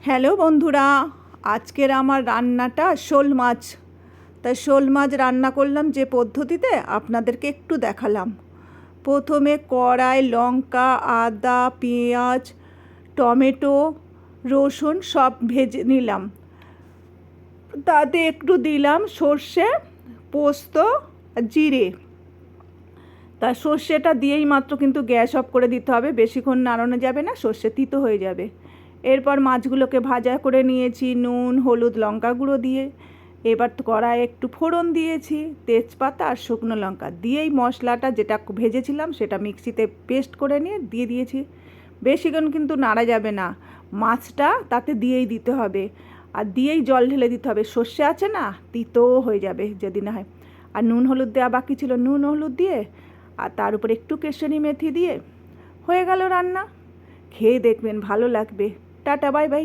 Hello বন্ধুরা, আজকের আমার রান্নাটা শোল মাছ। তাই শোল মাছ রান্না করলাম যে পদ্ধতিতে আপনাদেরকে একটু দেখালাম। প্রথমে কড়াই লঙ্কা, আদা, পেঁয়াজ, টমেটো, রসুন সব ভেজে নিলাম। তাতে একটু দিলাম সর্ষে, পোস্ত, জিরে। তা সর্ষেটা দিয়েই মাত্র কিন্তু গ্যাস অফ করে দিতে হবে, বেশিক্ষণ নাড়ানো যাবে না, সর্ষে তিতো হয়ে যাবে। এরপর মাছগুলোকে ভাজা করে নিয়েছি নুন, হলুদ, লঙ্কা গুঁড়ো দিয়ে। এবার কড়াই একটু ফোড়ন দিয়েছি, তেজপাতা আর শুকনো লঙ্কা দিয়েই মশলাটা যেটা ভেজেছিলাম সেটা মিক্সিতে পেস্ট করে নিয়ে দিয়ে দিয়েছি। বেশিক্ষণ কিন্তু নাড়া যাবে না, মাছটা তাতে দিয়েই দিতে হবে আর দিয়েই জল ঢেলে দিতে হবে। সর্ষে আছে না, তিতও হয়ে যাবে যদি না হয়। আর নুন হলুদ দেওয়া বাকি ছিল, নুন হলুদ দিয়ে আর তার উপর একটু কেশরি মেথি দিয়ে হয়ে গেল রান্না। খেয়ে দেখবেন, ভালো লাগবে। Tata, bye bye.